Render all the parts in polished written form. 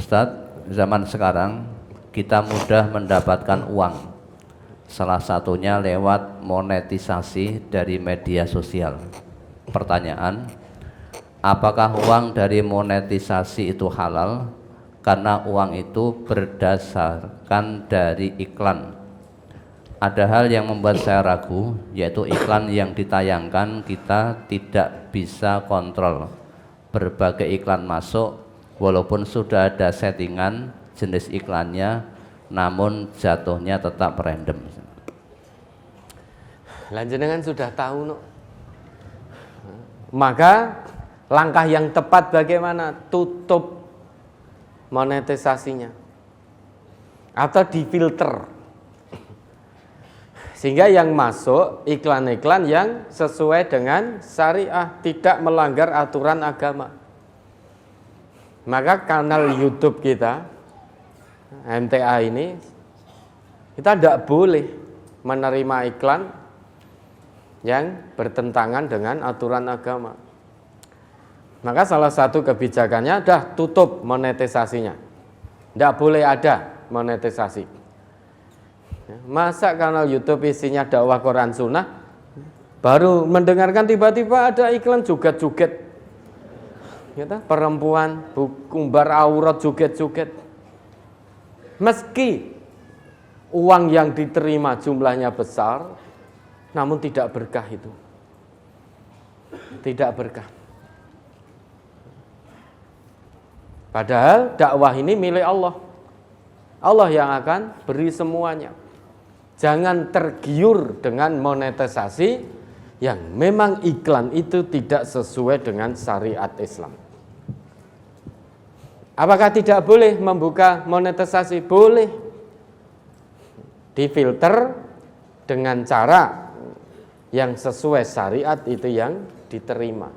Ustadz, zaman sekarang kita mudah mendapatkan uang, salah satunya lewat monetisasi dari media sosial. Pertanyaan, apakah uang dari monetisasi itu halal? Karena uang itu berdasarkan dari iklan. Ada hal yang membuat saya ragu, yaitu iklan yang ditayangkan kita tidak bisa kontrol. Berbagai iklan masuk, walaupun sudah ada settingan jenis iklannya, namun jatuhnya tetap random. Lanjenengan sudah tahu, no? Maka langkah yang tepat bagaimana? Tutup monetisasinya atau difilter, sehingga yang masuk iklan-iklan yang sesuai dengan syariah, tidak melanggar aturan agama. Maka kanal YouTube kita MTA ini, kita tidak boleh menerima iklan yang bertentangan dengan aturan agama. Maka salah satu kebijakannya adalah tutup monetisasinya. Tidak boleh ada monetisasi. Masa kanal YouTube isinya dakwah Quran Sunnah, baru mendengarkan tiba-tiba ada iklan joget-joget, perempuan kumbar aurat joget-joget. Meski uang yang diterima jumlahnya besar, namun tidak berkah itu. Tidak berkah. Padahal dakwah ini milik Allah. Allah yang akan beri semuanya. Jangan tergiur dengan monetisasi yang memang iklan itu tidak sesuai dengan syariat Islam. Apakah tidak boleh membuka monetisasi? Boleh. Difilter dengan cara yang sesuai syariat, itu yang diterima.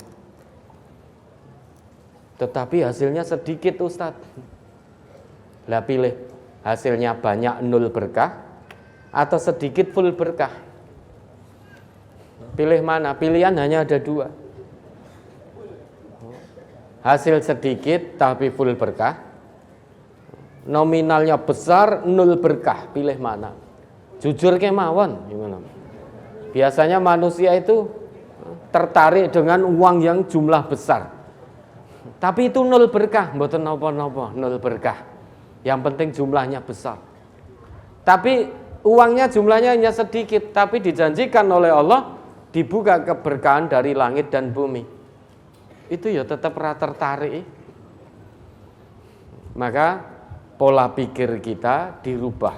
Tetapi hasilnya sedikit, Ustadz. Lah pilih hasilnya banyak nol berkah atau sedikit full berkah. Pilih mana? Pilihan hanya ada dua. Hasil sedikit tapi full berkah, nominalnya besar nol berkah. Pilih mana? Jujur kemawon gimana? Biasanya manusia itu tertarik dengan uang yang jumlah besar, tapi itu nol berkah, mboten napa-napa, nol berkah. Yang penting jumlahnya besar. Tapi uangnya jumlahnya hanya sedikit, tapi dijanjikan oleh Allah dibuka keberkahan dari langit dan bumi. Itu ya tetap tertarik. Maka pola pikir kita dirubah.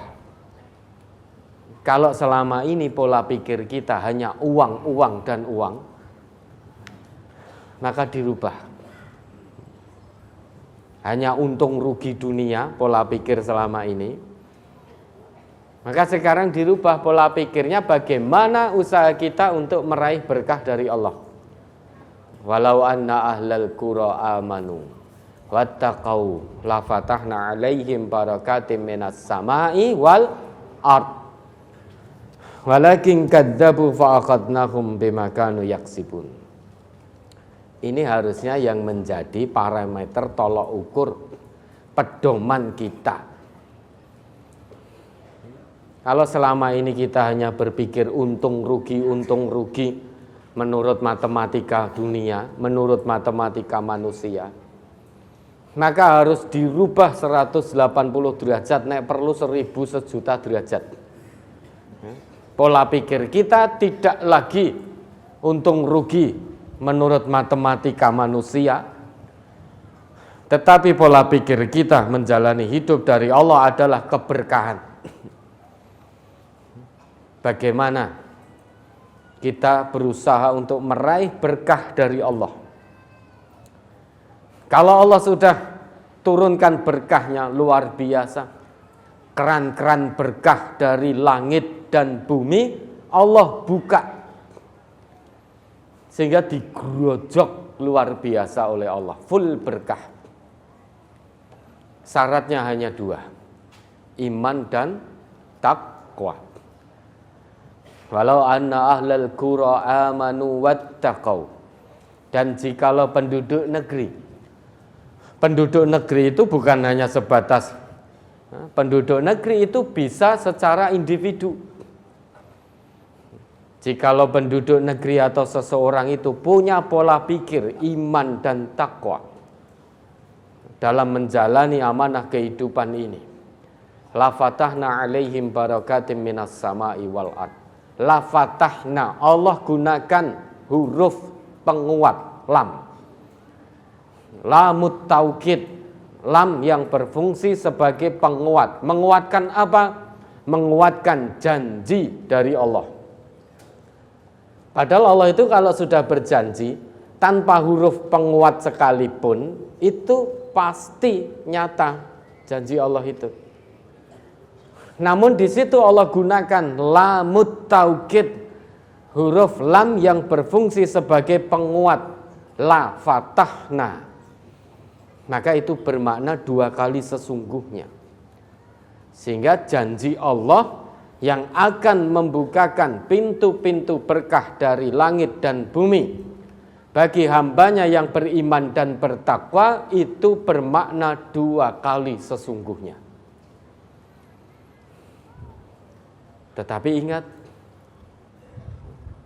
Kalau selama ini pola pikir kita hanya uang, uang, dan uang, maka dirubah. Hanya untung rugi dunia pola pikir selama ini. Maka sekarang dirubah pola pikirnya, bagaimana usaha kita untuk meraih berkah dari Allah. Walau anna ahlal qura amanu wattaqau la fatahna alaihim barakatim minas samai wal ard walakin kadzabu fa akhadnahum bima kanu yaksibun. Ini harusnya yang menjadi parameter tolok ukur pedoman kita. Kalau selama ini kita hanya berpikir untung rugi menurut matematika dunia, menurut matematika manusia, maka harus dirubah 180 derajat, nek perlu 1000 sejuta derajat. Pola pikir kita tidak lagi untung rugi menurut matematika manusia, tetapi pola pikir kita menjalani hidup dari Allah adalah keberkahan. Bagaimana kita berusaha untuk meraih berkah dari Allah. Kalau Allah sudah turunkan berkahnya luar biasa, keran-keran berkah dari langit dan bumi Allah buka, sehingga digerojok luar biasa oleh Allah, full berkah. Syaratnya hanya dua, iman dan takwa. Walau anna ahlal qura amanu wattaqau. Dan jikalau penduduk negeri penduduk negeri itu bukan hanya sebatas penduduk negeri, itu bisa secara individu. Jikalau penduduk negeri atau seseorang itu punya pola pikir iman dan takwa dalam menjalani amanah kehidupan ini, la fatahna alaihim barakatim minas sama'i wal ard. La fatahna, Allah gunakan huruf penguat lam, lamut taukid, lam yang berfungsi sebagai penguat. Menguatkan apa? Menguatkan janji dari Allah. Padahal Allah itu kalau sudah berjanji tanpa huruf penguat sekalipun, itu pasti nyata janji Allah itu. Namun di situ Allah gunakan lamut taukid, huruf lam yang berfungsi sebagai penguat, la fatahna. Maka itu bermakna 2 kali sesungguhnya. Sehingga janji Allah yang akan membukakan pintu-pintu berkah dari langit dan bumi bagi hambanya yang beriman dan bertakwa, itu bermakna 2 kali sesungguhnya. Tetapi ingat,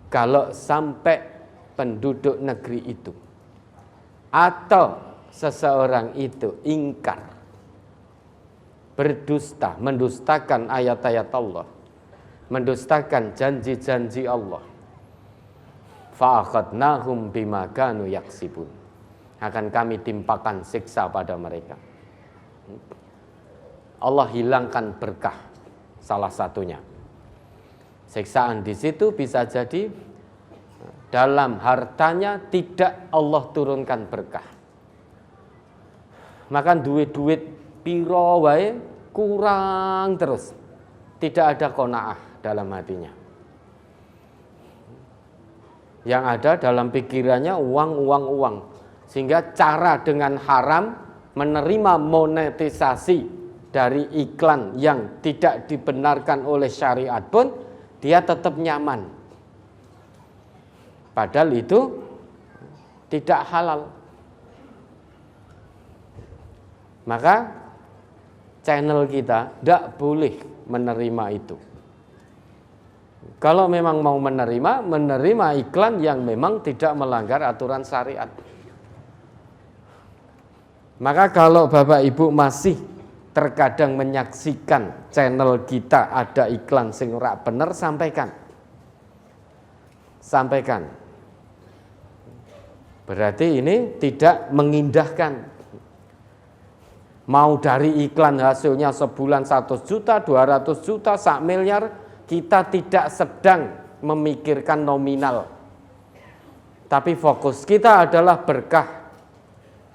kalau sampai penduduk negeri itu atau seseorang itu ingkar, berdusta, mendustakan ayat-ayat Allah, mendustakan janji-janji Allah, fa'akhadnahum bima kanu yaksibun, akan kami timpakan siksa pada mereka. Allah hilangkan berkah, salah satunya. Siksaan di situ bisa jadi dalam hartanya tidak Allah turunkan berkah. Maka duit-duit piro wae kurang terus, tidak ada qanaah dalam hatinya. Yang ada dalam pikirannya uang, sehingga cara dengan haram menerima monetisasi dari iklan yang tidak dibenarkan oleh syariat pun dia tetap nyaman. Padahal itu tidak halal. Maka channel kita tidak boleh menerima itu. Kalau memang mau menerima iklan yang memang tidak melanggar aturan syariat. Maka kalau Bapak Ibu masih terkadang menyaksikan channel kita ada iklan sing ora bener, sampaikan. Berarti ini tidak mengindahkan. Mau dari iklan hasilnya sebulan 100 juta, 200 juta, 1 miliar, kita tidak sedang memikirkan nominal. Tapi fokus kita adalah berkah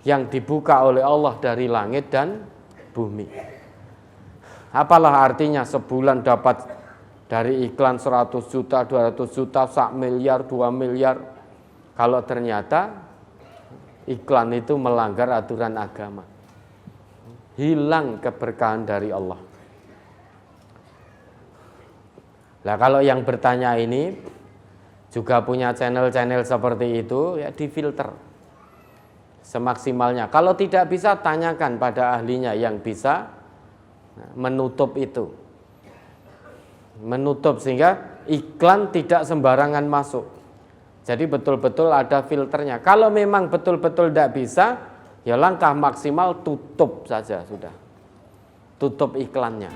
yang dibuka oleh Allah dari langit dan bumi. Apalah artinya sebulan dapat dari iklan 100 juta, 200 juta, 1 miliar, 2 miliar, kalau ternyata iklan itu melanggar aturan agama. Hilang keberkahan dari Allah. Nah, kalau yang bertanya ini juga punya channel-channel seperti itu, ya difilter semaksimalnya. Kalau tidak bisa, tanyakan pada ahlinya yang bisa menutup itu. Menutup sehingga iklan tidak sembarangan masuk. Jadi betul-betul ada filternya. Kalau memang betul-betul tidak bisa, ya langkah maksimal tutup saja sudah. Tutup iklannya.